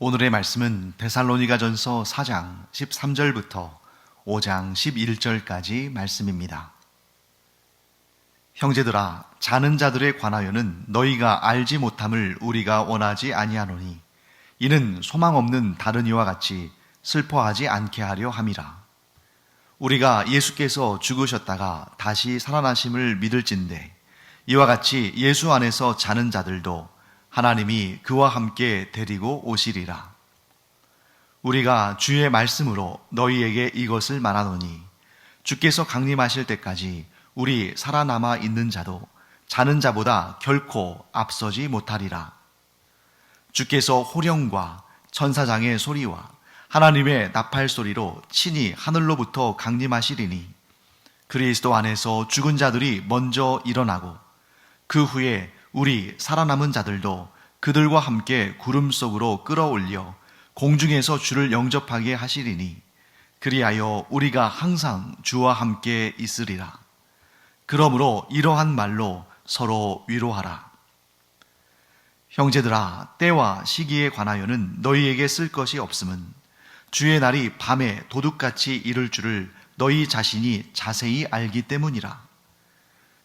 오늘의 말씀은 데살로니가전서 4장 13절부터 5장 11절까지 말씀입니다. 형제들아, 자는 자들에 관하여는 너희가 알지 못함을 우리가 원하지 아니하노니 이는 소망 없는 다른 이와 같이 슬퍼하지 않게 하려 함이라. 우리가 예수께서 죽으셨다가 다시 살아나심을 믿을진대 이와 같이 예수 안에서 자는 자들도 하나님이 그와 함께 데리고 오시리라. 우리가 주의 말씀으로 너희에게 이것을 말하노니 주께서 강림하실 때까지 우리 살아남아 있는 자도 자는 자보다 결코 앞서지 못하리라. 주께서 호령과 천사장의 소리와 하나님의 나팔 소리로 친히 하늘로부터 강림하시리니 그리스도 안에서 죽은 자들이 먼저 일어나고 그 후에 우리 살아남은 자들도 그들과 함께 구름 속으로 끌어올려 공중에서 주를 영접하게 하시리니 그리하여 우리가 항상 주와 함께 있으리라. 그러므로 이러한 말로 서로 위로하라. 형제들아, 때와 시기에 관하여는 너희에게 쓸 것이 없음은 주의 날이 밤에 도둑같이 이를 줄을 너희 자신이 자세히 알기 때문이라.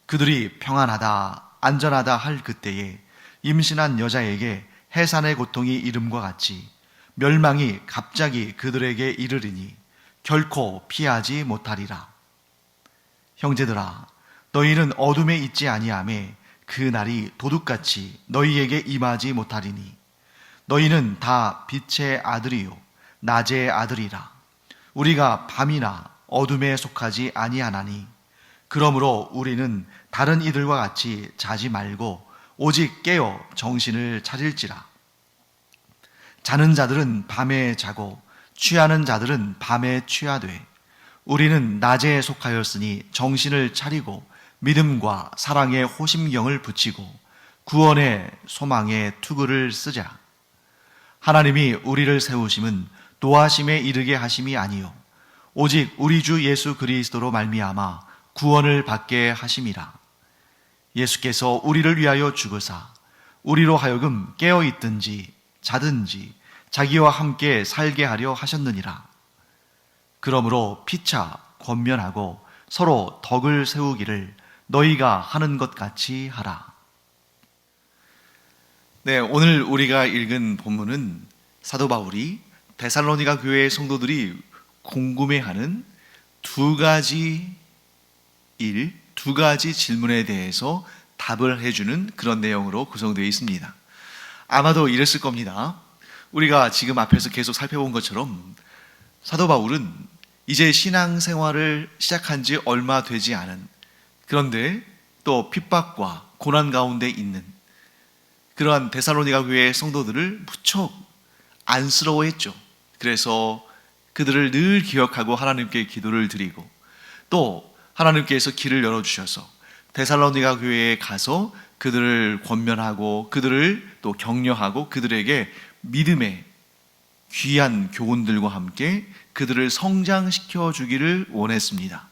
그들이 평안하다 안전하다 할 그때에 임신한 여자에게 해산의 고통이 이름과 같이 멸망이 갑자기 그들에게 이르리니 결코 피하지 못하리라. 형제들아, 너희는 어둠에 있지 아니하매 그 날이 도둑같이 너희에게 임하지 못하리니 너희는 다 빛의 아들이요 낮의 아들이라. 우리가 밤이나 어둠에 속하지 아니하나니 그러므로 우리는 다른 이들과 같이 자지 말고 오직 깨어 정신을 차릴지라. 자는 자들은 밤에 자고 취하는 자들은 밤에 취하되 우리는 낮에 속하였으니 정신을 차리고 믿음과 사랑의 호심경을 붙이고 구원의 소망의 투구를 쓰자. 하나님이 우리를 세우심은 노하심에 이르게 하심이 아니요 오직 우리 주 예수 그리스도로 말미암아 구원을 받게 하심이라. 예수께서 우리를 위하여 죽으사 우리로 하여금 깨어 있든지 자든지 자기와 함께 살게 하려 하셨느니라. 그러므로 피차 권면하고 서로 덕을 세우기를 너희가 하는 것 같이 하라. 네, 오늘 우리가 읽은 본문은 사도 바울이 데살로니가 교회의 성도들이 궁금해하는 두 가지 질문에 대해서 답을 해주는 그런 내용으로 구성되어 있습니다. 아마도 이랬을 겁니다. 우리가 지금 앞에서 계속 살펴본 것처럼 사도 바울은 이제 신앙생활을 시작한 지 얼마 되지 않은, 그런데 또 핍박과 고난 가운데 있는 그러한 데살로니가 교회의 성도들을 무척 안쓰러워했죠. 그래서 그들을 늘 기억하고 하나님께 기도를 드리고 또 하나님께서 길을 열어주셔서 데살로니가 교회에 가서 그들을 권면하고 그들을 또 격려하고 그들에게 믿음의 귀한 교훈들과 함께 그들을 성장시켜 주기를 원했습니다.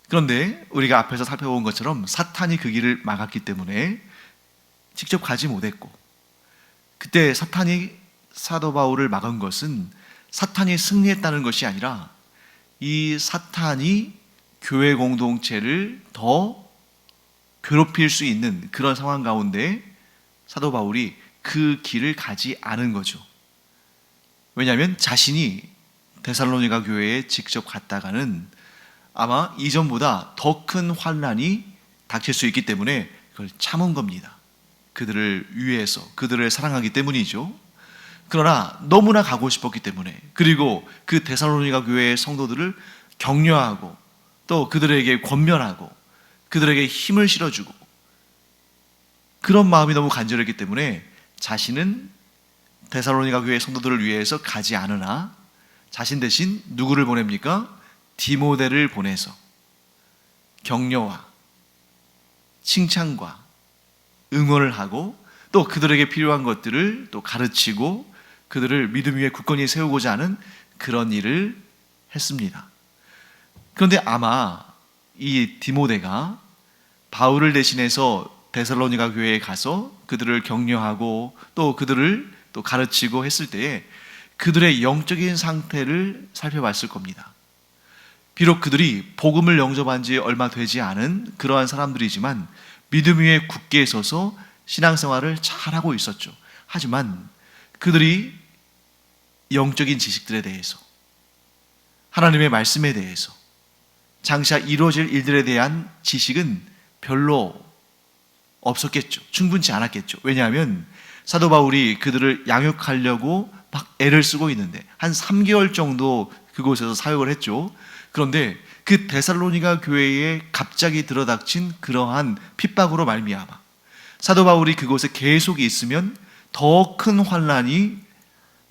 그런데 우리가 앞에서 살펴본 것처럼 사탄이 그 길을 막았기 때문에 직접 가지 못했고, 그때 사탄이 사도 바울을 막은 것은 사탄이 승리했다는 것이 아니라 이 사탄이 교회 공동체를 더 괴롭힐 수 있는 그런 상황 가운데 사도 바울이 그 길을 가지 않은 거죠. 왜냐하면 자신이 데살로니가 교회에 직접 갔다가는 아마 이전보다 더 큰 환난이 닥칠 수 있기 때문에 그걸 참은 겁니다. 그들을 위해서, 그들을 사랑하기 때문이죠. 그러나 너무나 가고 싶었기 때문에, 그리고 그 데살로니가 교회의 성도들을 격려하고 또 그들에게 권면하고 그들에게 힘을 실어주고 그런 마음이 너무 간절했기 때문에 자신은 데살로니가 교회의 성도들을 위해서 가지 않으나 자신 대신 누구를 보냅니까? 디모데를 보내서 격려와 칭찬과 응원을 하고 또 그들에게 필요한 것들을 또 가르치고 그들을 믿음 위에 굳건히 세우고자 하는 그런 일을 했습니다. 그런데 아마 이 디모데가 바울을 대신해서 데살로니가 교회에 가서 그들을 격려하고 또 그들을 또 가르치고 했을 때에 그들의 영적인 상태를 살펴봤을 겁니다. 비록 그들이 복음을 영접한 지 얼마 되지 않은 그러한 사람들이지만 믿음 위에 굳게 서서 신앙생활을 잘하고 있었죠. 하지만 그들이 영적인 지식들에 대해서, 하나님의 말씀에 대해서, 장차 이루어질 일들에 대한 지식은 별로 없었겠죠. 충분치 않았겠죠. 왜냐하면 사도 바울이 그들을 양육하려고 막 애를 쓰고 있는데 한 3개월 정도 그곳에서 사역을 했죠. 그런데 그 데살로니가 교회에 갑자기 들어닥친 그러한 핍박으로 말미암아 사도 바울이 그곳에 계속 있으면 더 큰 환난이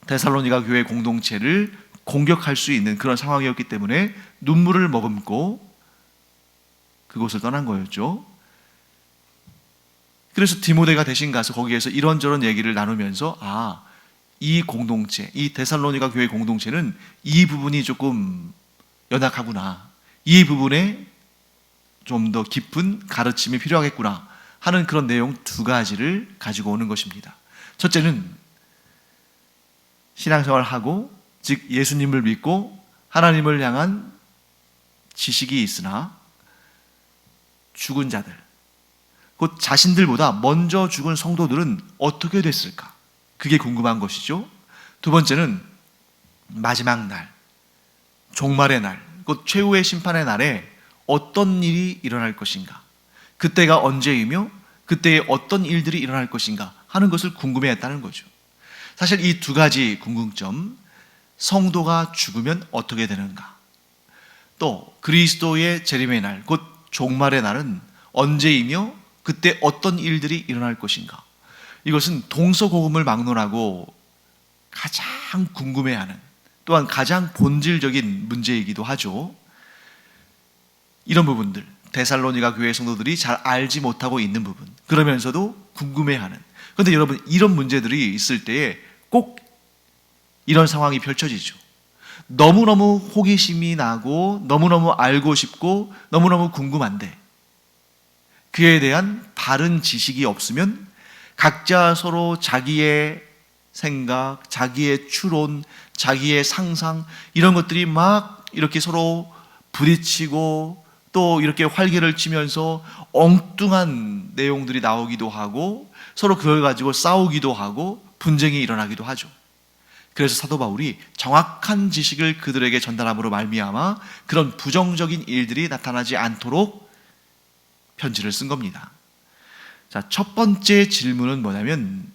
데살로니가 교회 공동체를 공격할 수 있는 그런 상황이었기 때문에 눈물을 머금고 그곳을 떠난 거였죠. 그래서 디모데가 대신 가서 거기에서 이런저런 얘기를 나누면서 이 공동체, 이 데살로니가 교회 공동체는 이 부분이 조금 연약하구나, 이 부분에 좀 더 깊은 가르침이 필요하겠구나 하는 그런 내용 2가지를 가지고 오는 것입니다. 첫째는 신앙생활하고, 즉 예수님을 믿고 하나님을 향한 지식이 있으나 죽은 자들, 곧 자신들보다 먼저 죽은 성도들은 어떻게 됐을까? 그게 궁금한 것이죠. 2번째는 마지막 날, 종말의 날, 곧 최후의 심판의 날에 어떤 일이 일어날 것인가, 그때가 언제이며 그때에 어떤 일들이 일어날 것인가 하는 것을 궁금해했다는 거죠. 사실 이 2가지 궁금점, 성도가 죽으면 어떻게 되는가, 또 그리스도의 재림의 날, 곧 종말의 날은 언제이며 그때 어떤 일들이 일어날 것인가, 이것은 동서고금을 막론하고 가장 궁금해하는, 또한 가장 본질적인 문제이기도 하죠. 이런 부분들, 데살로니가 교회 성도들이 잘 알지 못하고 있는 부분, 그러면서도 궁금해하는. 그런데 여러분, 이런 문제들이 있을 때에 꼭 이런 상황이 펼쳐지죠. 너무너무 호기심이 나고 너무너무 알고 싶고 너무너무 궁금한데 그에 대한 바른 지식이 없으면 각자 서로 자기의 생각, 자기의 추론, 자기의 상상, 이런 것들이 막 이렇게 서로 부딪히고 또 이렇게 활개를 치면서 엉뚱한 내용들이 나오기도 하고 서로 그걸 가지고 싸우기도 하고 분쟁이 일어나기도 하죠. 그래서 사도 바울이 정확한 지식을 그들에게 전달함으로 말미암아 그런 부정적인 일들이 나타나지 않도록 편지를 쓴 겁니다. 자, 첫 번째 질문은 뭐냐면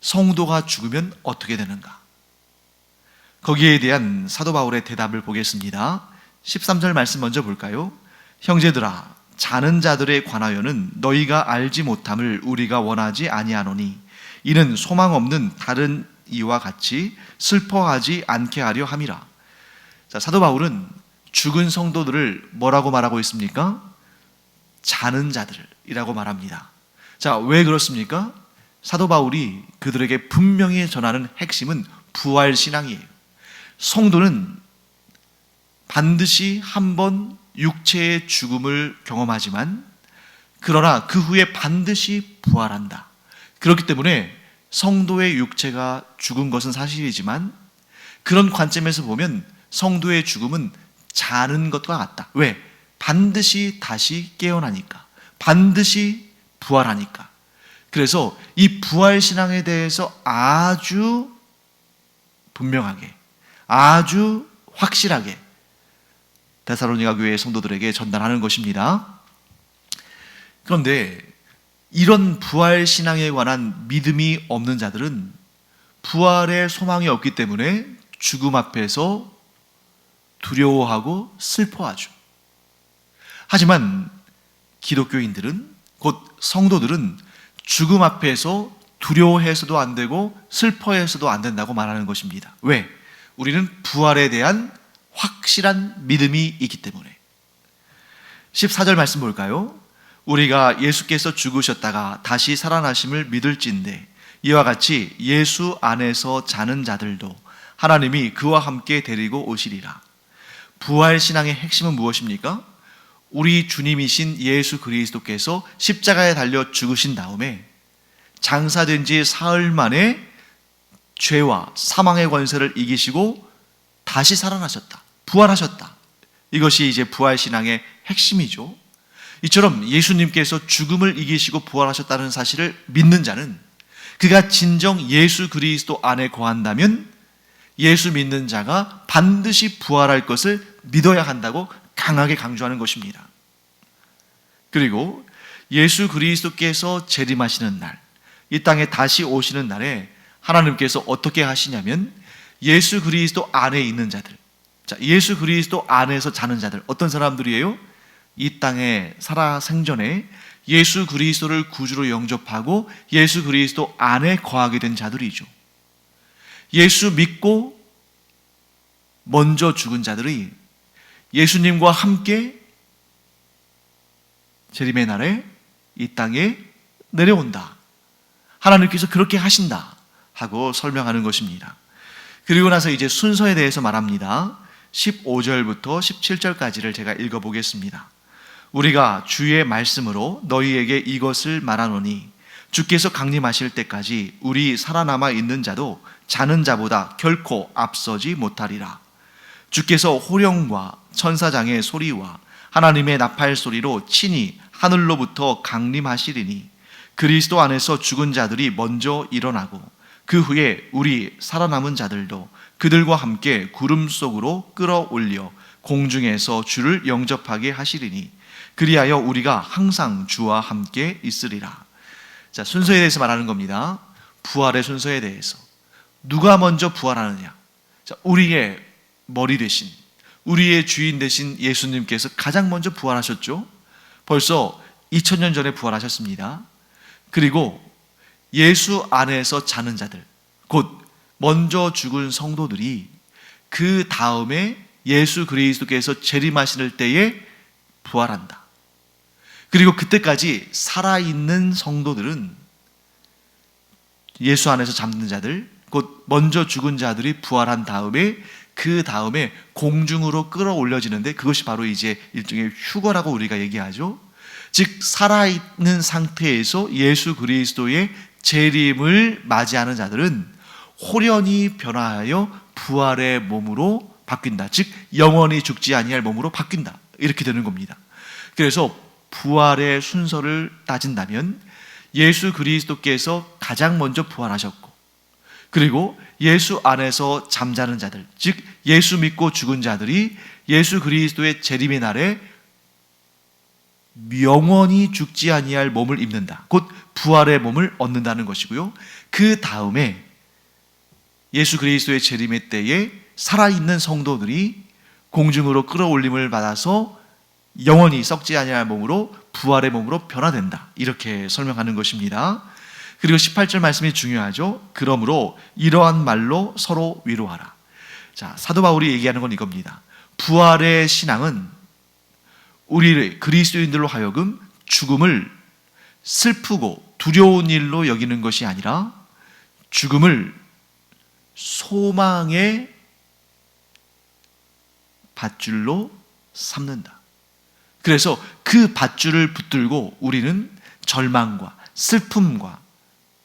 성도가 죽으면 어떻게 되는가? 거기에 대한 사도 바울의 대답을 보겠습니다. 13절 말씀 먼저 볼까요? 형제들아, 자는 자들에 관하여는 너희가 알지 못함을 우리가 원하지 아니하노니 이는 소망 없는 다른 이와 같이 슬퍼하지 않게 하려 함이라. 자, 사도 바울은 죽은 성도들을 뭐라고 말하고 있습니까? 자는 자들이라고 말합니다. 자, 왜 그렇습니까? 사도 바울이 그들에게 분명히 전하는 핵심은 부활 신앙이에요. 성도는 반드시 한번 육체의 죽음을 경험하지만 그러나 그 후에 반드시 부활한다. 그렇기 때문에 성도의 육체가 죽은 것은 사실이지만 그런 관점에서 보면 성도의 죽음은 자는 것과 같다. 왜? 반드시 다시 깨어나니까, 반드시 부활하니까. 그래서 이 부활신앙에 대해서 아주 분명하게, 아주 확실하게 데살로니가 교회의 성도들에게 전달하는 것입니다. 그런데 이런 부활신앙에 관한 믿음이 없는 자들은 부활의 소망이 없기 때문에 죽음 앞에서 두려워하고 슬퍼하죠. 하지만 기독교인들은, 곧 성도들은 죽음 앞에서 두려워해서도 안 되고 슬퍼해서도 안 된다고 말하는 것입니다. 왜? 우리는 부활에 대한 확실한 믿음이 있기 때문에. 14절 말씀 볼까요? 우리가 예수께서 죽으셨다가 다시 살아나심을 믿을진대 이와 같이 예수 안에서 자는 자들도 하나님이 그와 함께 데리고 오시리라. 부활신앙의 핵심은 무엇입니까? 우리 주님이신 예수 그리스도께서 십자가에 달려 죽으신 다음에 장사된 지 사흘 만에 죄와 사망의 권세를 이기시고 다시 살아나셨다. 부활하셨다. 이것이 이제 부활신앙의 핵심이죠. 이처럼 예수님께서 죽음을 이기시고 부활하셨다는 사실을 믿는 자는 그가 진정 예수 그리스도 안에 거한다면 예수 믿는 자가 반드시 부활할 것을 믿어야 한다고 강하게 강조하는 것입니다. 그리고 예수 그리스도께서 재림하시는 날, 이 땅에 다시 오시는 날에 하나님께서 어떻게 하시냐면 예수 그리스도 안에 있는 자들, 자, 예수 그리스도 안에서 자는 자들, 어떤 사람들이에요? 이 땅에 살아 생전에 예수 그리스도를 구주로 영접하고 예수 그리스도 안에 거하게 된 자들이죠. 예수 믿고 먼저 죽은 자들이 예수님과 함께 재림의 날에 이 땅에 내려온다. 하나님께서 그렇게 하신다 하고 설명하는 것입니다. 그리고 나서 이제 순서에 대해서 말합니다. 15절부터 17절까지를 제가 읽어보겠습니다. 우리가 주의 말씀으로 너희에게 이것을 말하노니 주께서 강림하실 때까지 우리 살아남아 있는 자도 자는 자보다 결코 앞서지 못하리라. 주께서 호령과 천사장의 소리와 하나님의 나팔 소리로 친히 하늘로부터 강림하시리니 그리스도 안에서 죽은 자들이 먼저 일어나고 그 후에 우리 살아남은 자들도 그들과 함께 구름 속으로 끌어올려 공중에서 주를 영접하게 하시리니 그리하여 우리가 항상 주와 함께 있으리라. 자, 순서에 대해서 말하는 겁니다. 부활의 순서에 대해서. 누가 먼저 부활하느냐? 자, 우리의 머리 대신, 우리의 주인 되신 예수님께서 가장 먼저 부활하셨죠. 벌써 2000년 전에 부활하셨습니다. 그리고 예수 안에서 자는 자들, 곧 먼저 죽은 성도들이 그 다음에 예수 그리스도께서 재림하실 때에 부활한다. 그리고 그때까지 살아있는 성도들은 예수 안에서 잠든 자들, 곧 먼저 죽은 자들이 부활한 다음에 그 다음에 공중으로 끌어올려지는데 그것이 바로 이제 일종의 휴거라고 우리가 얘기하죠. 즉 살아있는 상태에서 예수 그리스도의 재림을 맞이하는 자들은 호련히 변화하여 부활의 몸으로 바뀐다. 즉 영원히 죽지 아니할 몸으로 바뀐다. 이렇게 되는 겁니다. 그래서 부활의 순서를 따진다면 예수 그리스도께서 가장 먼저 부활하셨고, 그리고 예수 안에서 잠자는 자들, 즉 예수 믿고 죽은 자들이 예수 그리스도의 재림의 날에 영원히 죽지 아니할 몸을 입는다. 곧 부활의 몸을 얻는다는 것이고요. 그 다음에 예수 그리스도의 재림의 때에 살아있는 성도들이 공중으로 끌어올림을 받아서 영원히 썩지 아니할 몸으로 부활의 몸으로 변화된다. 이렇게 설명하는 것입니다. 그리고 18절 말씀이 중요하죠. 그러므로 이러한 말로 서로 위로하라. 자, 사도 바울이 얘기하는 건 이겁니다. 부활의 신앙은 우리 그리스도인들로 하여금 죽음을 슬프고 두려운 일로 여기는 것이 아니라 죽음을 소망의 밧줄로 삼는다. 그래서 그 밧줄을 붙들고 우리는 절망과 슬픔과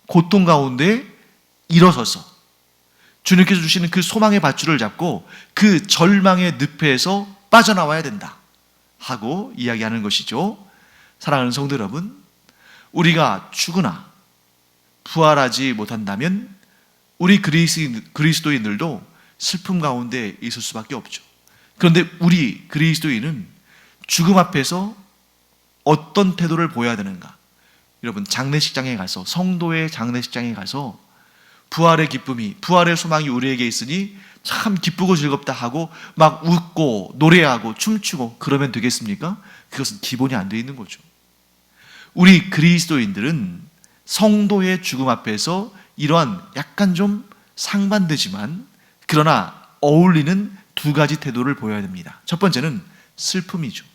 고통 가운데 일어서서 주님께서 주시는 그 소망의 밧줄을 잡고 그 절망의 늪에서 빠져나와야 된다 하고 이야기하는 것이죠. 사랑하는 성도 여러분, 우리가 죽으나 부활하지 못한다면 우리 그리스도인들도 슬픔 가운데 있을 수밖에 없죠. 그런데 우리 그리스도인은 죽음 앞에서 어떤 태도를 보여야 되는가? 여러분, 장례식장에 가서, 성도의 장례식장에 가서 부활의 기쁨이, 부활의 소망이 우리에게 있으니 참 기쁘고 즐겁다 하고 막 웃고 노래하고 춤추고 그러면 되겠습니까? 그것은 기본이 안 돼 있는 거죠. 우리 그리스도인들은 성도의 죽음 앞에서 이러한 약간 좀 상반되지만 그러나 어울리는 두 가지 태도를 보여야 됩니다. 첫 번째는 슬픔이죠.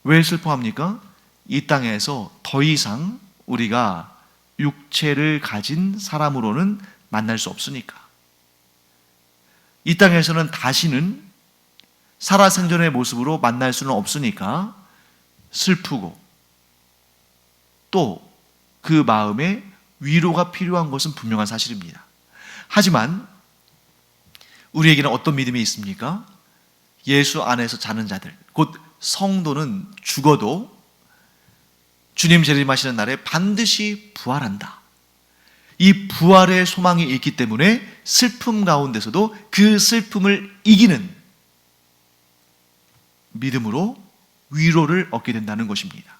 왜 슬퍼합니까? 이 땅에서 더 이상 우리가 육체를 가진 사람으로는 만날 수 없으니까. 이 땅에서는 다시는 살아생전의 모습으로 만날 수는 없으니까 슬프고 또 그 마음에 위로가 필요한 것은 분명한 사실입니다. 하지만 우리에게는 어떤 믿음이 있습니까? 예수 안에서 자는 자들, 곧 성도는 죽어도 주님 재림하시는 날에 반드시 부활한다. 이 부활의 소망이 있기 때문에 슬픔 가운데서도 그 슬픔을 이기는 믿음으로 위로를 얻게 된다는 것입니다.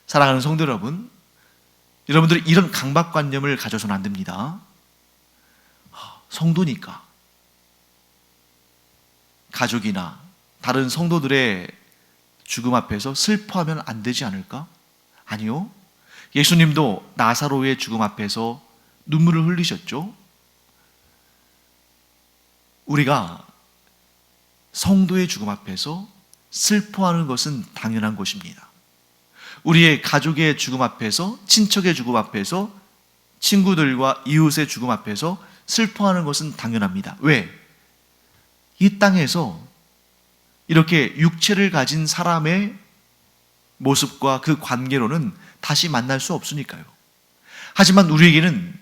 사랑하는 성도 여러분, 여러분들이 이런 강박관념을 가져서는 안 됩니다. 성도니까 가족이나 다른 성도들의 죽음 앞에서 슬퍼하면 안 되지 않을까? 아니요. 예수님도 나사로의 죽음 앞에서 눈물을 흘리셨죠. 우리가 성도의 죽음 앞에서 슬퍼하는 것은 당연한 것입니다. 우리의 가족의 죽음 앞에서, 친척의 죽음 앞에서, 친구들과 이웃의 죽음 앞에서 슬퍼하는 것은 당연합니다. 왜? 이 땅에서 이렇게 육체를 가진 사람의 모습과 그 관계로는 다시 만날 수 없으니까요. 하지만 우리에게는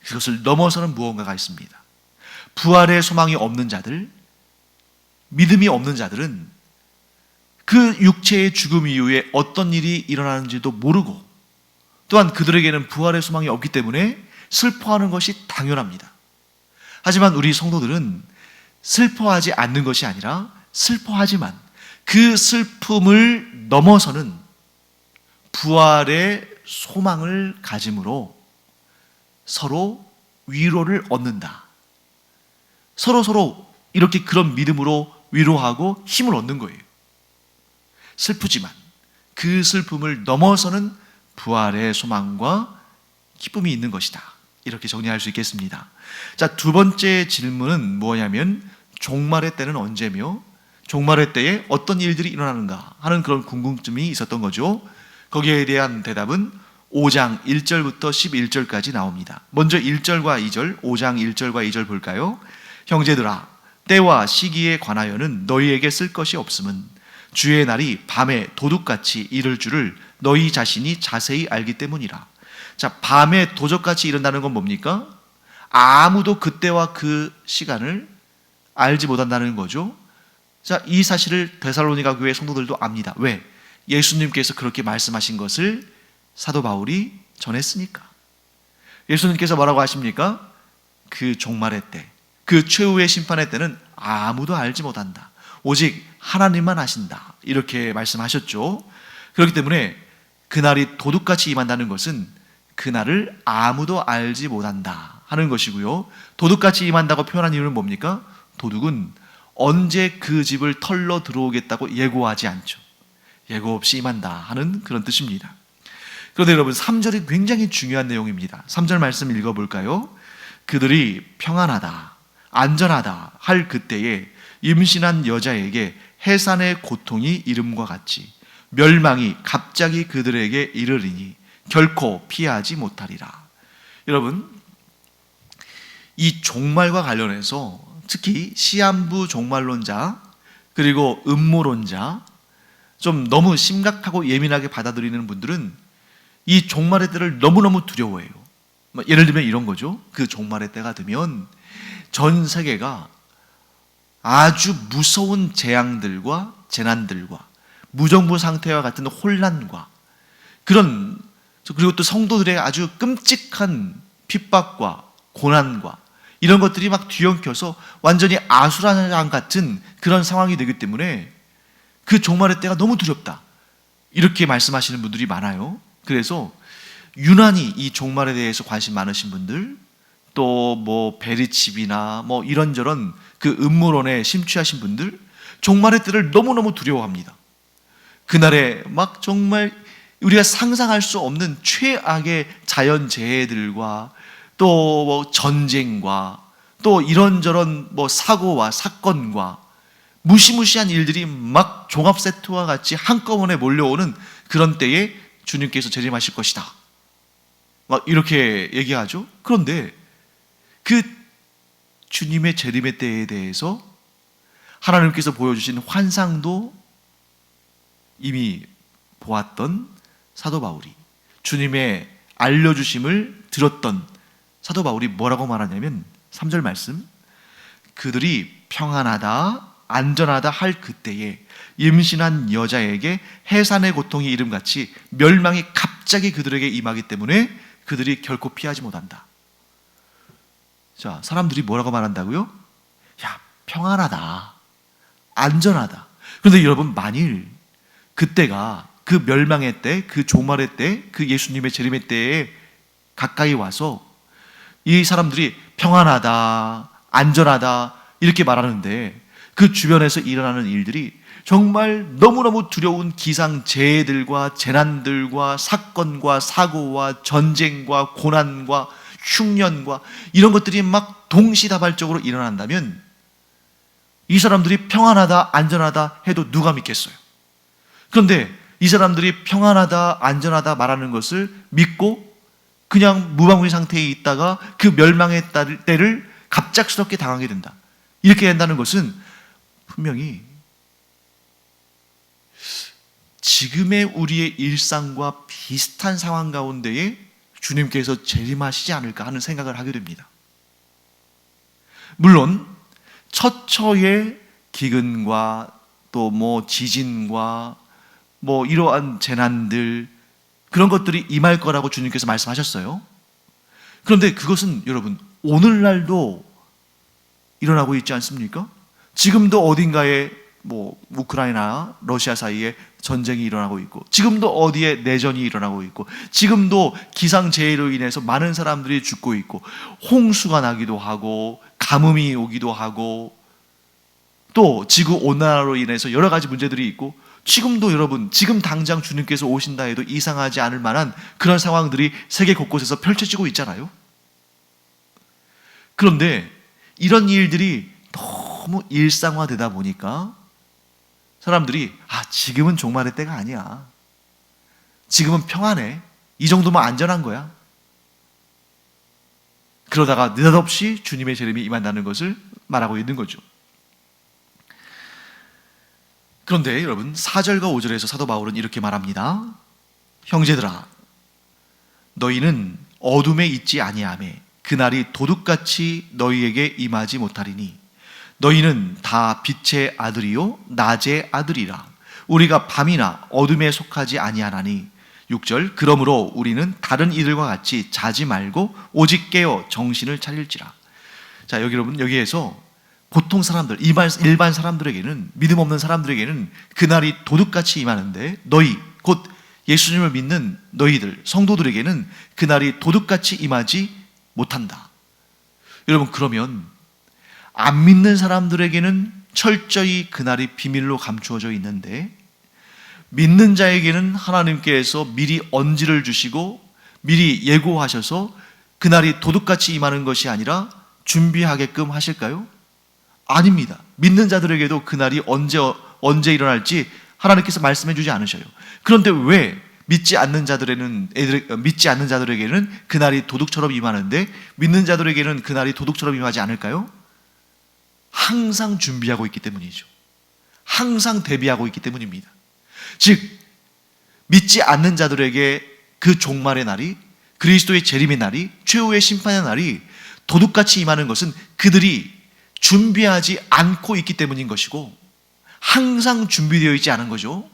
그것을 넘어서는 무언가가 있습니다. 부활의 소망이 없는 자들, 믿음이 없는 자들은 그 육체의 죽음 이후에 어떤 일이 일어나는지도 모르고, 또한 그들에게는 부활의 소망이 없기 때문에 슬퍼하는 것이 당연합니다. 하지만 우리 성도들은 슬퍼하지 않는 것이 아니라 슬퍼하지만 그 슬픔을 넘어서는 부활의 소망을 가짐으로 서로 위로를 얻는다. 서로 이렇게 그런 믿음으로 위로하고 힘을 얻는 거예요. 슬프지만 그 슬픔을 넘어서는 부활의 소망과 기쁨이 있는 것이다. 이렇게 정리할 수 있겠습니다. 자, 두 번째 질문은 뭐냐면 종말의 때는 언제며 종말의 때에 어떤 일들이 일어나는가 하는 그런 궁금증이 있었던 거죠. 거기에 대한 대답은 5장 1절부터 11절까지 나옵니다. 먼저 1절과 2절, 5장 1절과 2절 볼까요? 형제들아, 때와 시기에 관하여는 너희에게 쓸 것이 없음은 주의 날이 밤에 도둑같이 이를 줄을 너희 자신이 자세히 알기 때문이라. 자, 밤에 도적같이 이른다는 건 뭡니까? 아무도 그때와 그 시간을 알지 못한다는 거죠. 자, 이 사실을 데살로니가 교회 성도들도 압니다. 왜? 예수님께서 그렇게 말씀하신 것을 사도 바울이 전했으니까. 예수님께서 뭐라고 하십니까? 그 종말의 때, 그 최후의 심판의 때는 아무도 알지 못한다. 오직 하나님만 아신다. 이렇게 말씀하셨죠. 그렇기 때문에 그날이 도둑같이 임한다는 것은 그날을 아무도 알지 못한다 하는 것이고요. 도둑같이 임한다고 표현한 이유는 뭡니까? 도둑은 언제 그 집을 털러 들어오겠다고 예고하지 않죠. 예고 없이 임한다 하는 그런 뜻입니다. 그런데 여러분, 3절이 굉장히 중요한 내용입니다. 3절 말씀 읽어볼까요? 그들이 평안하다, 안전하다 할 그때에 임신한 여자에게 해산의 고통이 이름과 같이 멸망이 갑자기 그들에게 이르리니 결코 피하지 못하리라. 여러분, 이 종말과 관련해서 특히 시한부 종말론자 그리고 음모론자, 좀 너무 심각하고 예민하게 받아들이는 분들은 이 종말의 때를 너무너무 두려워해요. 예를 들면 이런 거죠. 그 종말의 때가 되면 전 세계가 아주 무서운 재앙들과 재난들과 무정부 상태와 같은 혼란과 그리고 또 성도들의 아주 끔찍한 핍박과 고난과 이런 것들이 막 뒤엉켜서 완전히 아수라장 같은 그런 상황이 되기 때문에 그 종말의 때가 너무 두렵다, 이렇게 말씀하시는 분들이 많아요. 그래서 유난히 이 종말에 대해서 관심 많으신 분들, 또 뭐 베리칩이나 뭐 이런저런 그 음모론에 심취하신 분들, 종말의 때를 너무너무 두려워합니다. 그날에 막 정말 우리가 상상할 수 없는 최악의 자연재해들과 또 뭐 전쟁과 또 이런저런 뭐 사고와 사건과 무시무시한 일들이 막 종합 세트와 같이 한꺼번에 몰려오는 그런 때에 주님께서 재림하실 것이다, 막 이렇게 얘기하죠. 그런데 그 주님의 재림의 때에 대해서 하나님께서 보여주신 환상도 이미 보았던 사도 바울이 주님의 알려주심을 들었던 사도 바울이 뭐라고 말하냐면 3절 말씀, 그들이 평안하다 안전하다 할 그때에 임신한 여자에게 해산의 고통이 이름같이 멸망이 갑자기 그들에게 임하기 때문에 그들이 결코 피하지 못한다. 자, 사람들이 뭐라고 말한다고요? 야, 평안하다 안전하다. 그런데 여러분, 만일 그때가 그 멸망의 때, 그 종말의 때, 그 예수님의 재림의 때에 가까이 와서 이 사람들이 평안하다 안전하다 이렇게 말하는데 그 주변에서 일어나는 일들이 정말 너무너무 두려운 기상재해들과 재난들과 사건과 사고와 전쟁과 고난과 흉년과 이런 것들이 막 동시다발적으로 일어난다면 이 사람들이 평안하다 안전하다 해도 누가 믿겠어요? 그런데 이 사람들이 평안하다 안전하다 말하는 것을 믿고 그냥 무방비 상태에 있다가 그 멸망의 때를 갑작스럽게 당하게 된다. 이렇게 된다는 것은 분명히 지금의 우리의 일상과 비슷한 상황 가운데에 주님께서 재림하시지 않을까 하는 생각을 하게 됩니다. 물론 처처의 기근과 또 지진과 이러한 재난들, 그런 것들이 임할 거라고 주님께서 말씀하셨어요. 그런데 그것은 여러분 오늘날도 일어나고 있지 않습니까? 지금도 어딘가에 우크라이나 러시아 사이에 전쟁이 일어나고 있고, 지금도 어디에 내전이 일어나고 있고, 지금도 기상재해로 인해서 많은 사람들이 죽고 있고, 홍수가 나기도 하고 가뭄이 오기도 하고, 또 지구온난화로 인해서 여러 가지 문제들이 있고, 지금도 여러분 지금 당장 주님께서 오신다 해도 이상하지 않을 만한 그런 상황들이 세계 곳곳에서 펼쳐지고 있잖아요. 그런데 이런 일들이 너무 일상화되다 보니까 사람들이 지금은 종말의 때가 아니야, 지금은 평안해, 이 정도면 안전한 거야, 그러다가 느닷없이 주님의 재림이 임한다는 것을 말하고 있는 거죠. 그런데 여러분 4절과 5절에서 사도 바울은 이렇게 말합니다. 형제들아, 너희는 어둠에 있지 아니하매 그날이 도둑같이 너희에게 임하지 못하리니 너희는 다 빛의 아들이요 낮의 아들이라. 우리가 밤이나 어둠에 속하지 아니하나니. 6절, 그러므로 우리는 다른 이들과 같이 자지 말고 오직 깨어 정신을 차릴지라. 자, 여러분 여기에서 보통 사람들, 일반 사람들에게는, 믿음 없는 사람들에게는 그날이 도둑같이 임하는데, 너희 곧 예수님을 믿는 너희들 성도들에게는 그날이 도둑같이 임하지 못한다. 여러분, 그러면 안 믿는 사람들에게는 철저히 그날이 비밀로 감추어져 있는데, 믿는 자에게는 하나님께서 미리 언지를 주시고 미리 예고하셔서 그날이 도둑같이 임하는 것이 아니라 준비하게끔 하실까요? 아닙니다. 믿는 자들에게도 그날이 언제 일어날지 하나님께서 말씀해 주지 않으셔요. 그런데 왜 믿지 않는 자들에게는 그날이 도둑처럼 임하는데 믿는 자들에게는 그날이 도둑처럼 임하지 않을까요? 항상 준비하고 있기 때문이죠. 항상 대비하고 있기 때문입니다. 즉 믿지 않는 자들에게 그 종말의 날이, 그리스도의 재림의 날이, 최후의 심판의 날이 도둑같이 임하는 것은 그들이 준비하지 않고 있기 때문인 것이고 항상 준비되어 있지 않은 거죠.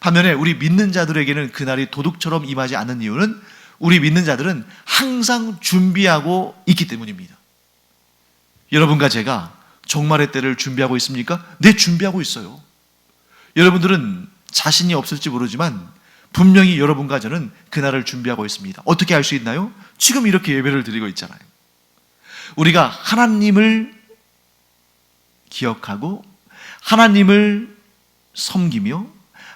반면에 우리 믿는 자들에게는 그날이 도둑처럼 임하지 않는 이유는 우리 믿는 자들은 항상 준비하고 있기 때문입니다. 여러분과 제가 종말의 때를 준비하고 있습니까? 네, 준비하고 있어요. 여러분들은 자신이 없을지 모르지만 분명히 여러분과 저는 그날을 준비하고 있습니다. 어떻게 알 수 있나요? 지금 이렇게 예배를 드리고 있잖아요. 우리가 하나님을 기억하고 하나님을 섬기며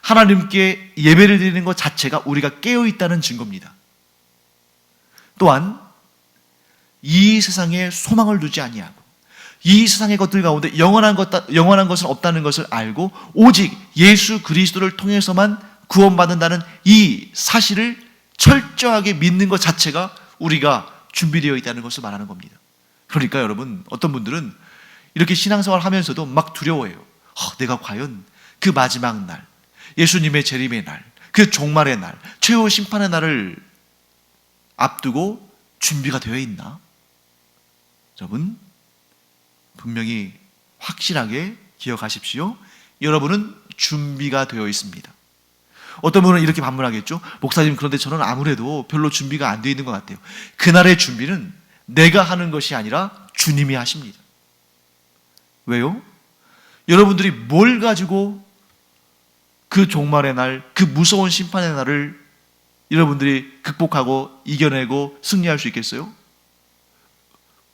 하나님께 예배를 드리는 것 자체가 우리가 깨어있다는 증거입니다. 또한 이 세상에 소망을 두지 아니하고 이 세상의 것들 가운데 영원한 것은 없다는 것을 알고 오직 예수 그리스도를 통해서만 구원받는다는 이 사실을 철저하게 믿는 것 자체가 우리가 준비되어 있다는 것을 말하는 겁니다. 그러니까 여러분, 어떤 분들은 이렇게 신앙생활 하면서도 막 두려워해요. 내가 과연 그 마지막 날, 예수님의 재림의 날, 그 종말의 날, 최후 심판의 날을 앞두고 준비가 되어 있나? 여러분, 분명히 확실하게 기억하십시오. 여러분은 준비가 되어 있습니다. 어떤 분은 이렇게 반문하겠죠. 목사님, 그런데 저는 아무래도 별로 준비가 안 되어 있는 것 같아요. 그날의 준비는 내가 하는 것이 아니라 주님이 하십니다. 왜요? 여러분들이 뭘 가지고 그 종말의 날, 그 무서운 심판의 날을 여러분들이 극복하고 이겨내고 승리할 수 있겠어요?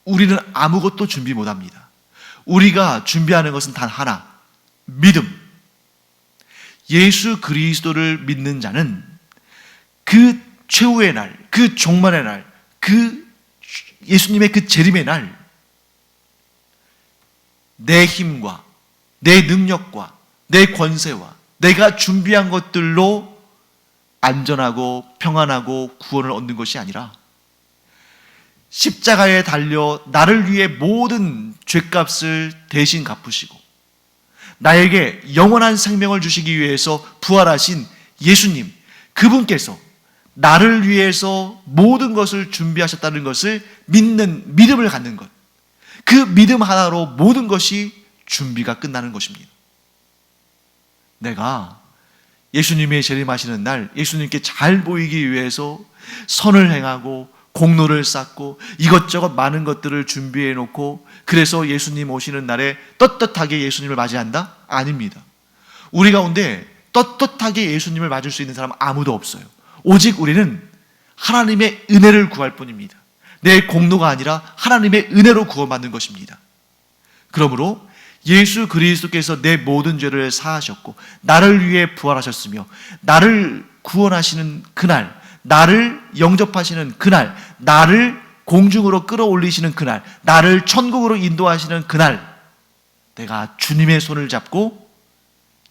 우리는 아무것도 준비 못합니다. 우리가 준비하는 것은 단 하나, 믿음. 예수 그리스도를 믿는 자는 그 최후의 날, 그 종말의 날, 그 예수님의 그 재림의 날, 내 힘과 내 능력과 내 권세와 내가 준비한 것들로 안전하고 평안하고 구원을 얻는 것이 아니라 십자가에 달려 나를 위해 모든 죄값을 대신 갚으시고 나에게 영원한 생명을 주시기 위해서 부활하신 예수님, 그분께서 나를 위해서 모든 것을 준비하셨다는 것을 믿는 믿음을 갖는 것, 그 믿음 하나로 모든 것이 준비가 끝나는 것입니다. 내가 예수님의 재림하시는 날 예수님께 잘 보이기 위해서 선을 행하고 공로를 쌓고 이것저것 많은 것들을 준비해 놓고 그래서 예수님 오시는 날에 떳떳하게 예수님을 맞이한다? 아닙니다. 우리 가운데 떳떳하게 예수님을 맞을 수 있는 사람은 아무도 없어요. 오직 우리는 하나님의 은혜를 구할 뿐입니다. 내 공로가 아니라 하나님의 은혜로 구원받는 것입니다. 그러므로 예수 그리스도께서 내 모든 죄를 사하셨고 나를 위해 부활하셨으며 나를 구원하시는 그날, 나를 영접하시는 그날, 나를 공중으로 끌어올리시는 그날, 나를 천국으로 인도하시는 그날, 내가 주님의 손을 잡고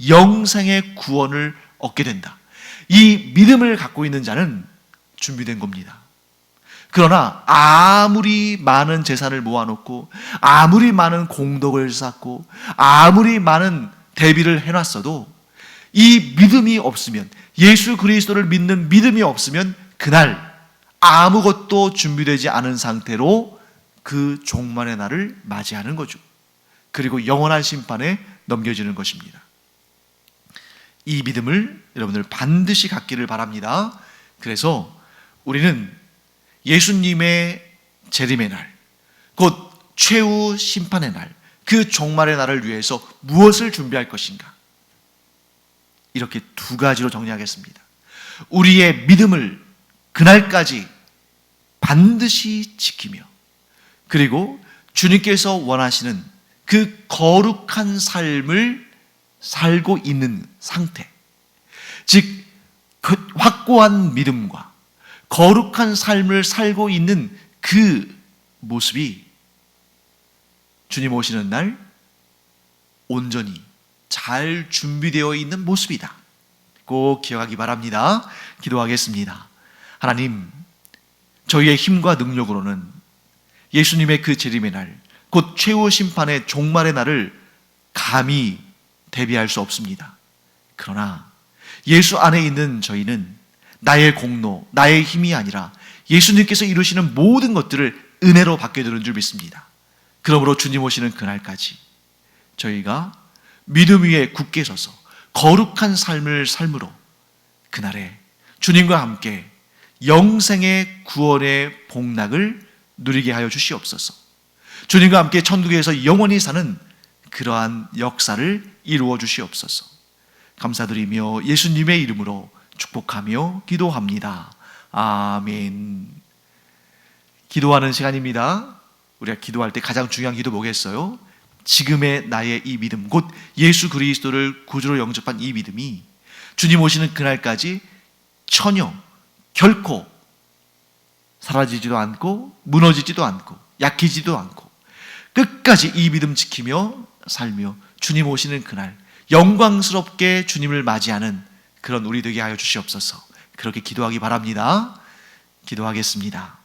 영생의 구원을 얻게 된다. 이 믿음을 갖고 있는 자는 준비된 겁니다. 그러나 아무리 많은 재산을 모아놓고 아무리 많은 공덕을 쌓고 아무리 많은 대비를 해놨어도 이 믿음이 없으면, 예수 그리스도를 믿는 믿음이 없으면 그날 아무것도 준비되지 않은 상태로 그 종말의 날을 맞이하는 거죠. 그리고 영원한 심판에 넘겨지는 것입니다. 이 믿음을 여러분들 반드시 갖기를 바랍니다. 그래서 우리는 예수님의 재림의 날, 곧 최후 심판의 날, 그 종말의 날을 위해서 무엇을 준비할 것인가? 이렇게 두 가지로 정리하겠습니다. 우리의 믿음을 그날까지 반드시 지키며, 그리고 주님께서 원하시는 그 거룩한 삶을 살고 있는 상태, 즉 그 확고한 믿음과 거룩한 삶을 살고 있는 그 모습이 주님 오시는 날 온전히 잘 준비되어 있는 모습이다. 꼭 기억하기 바랍니다. 기도하겠습니다. 하나님, 저희의 힘과 능력으로는 예수님의 그 재림의 날, 곧 최후 심판의 종말의 날을 감히 대비할 수 없습니다. 그러나 예수 안에 있는 저희는 나의 공로, 나의 힘이 아니라 예수님께서 이루시는 모든 것들을 은혜로 받게 되는 줄 믿습니다. 그러므로 주님 오시는 그날까지 저희가 믿음 위에 굳게 서서 거룩한 삶을 삶으로 그날에 주님과 함께 영생의 구원의 복락을 누리게 하여 주시옵소서. 주님과 함께 천국에서 영원히 사는 그러한 역사를 이루어 주시옵소서. 감사드리며 예수님의 이름으로 축복하며 기도합니다. 아멘. 기도하는 시간입니다. 우리가 기도할 때 가장 중요한 기도 뭐겠어요? 지금의 나의 이 믿음, 곧 예수 그리스도를 구주로 영접한 이 믿음이 주님 오시는 그날까지 전혀 결코 사라지지도 않고 무너지지도 않고 약해지지도 않고 끝까지 이 믿음 지키며 살며 주님 오시는 그날 영광스럽게 주님을 맞이하는 그런 우리 되게 하여 주시옵소서. 그렇게 기도하기 바랍니다. 기도하겠습니다.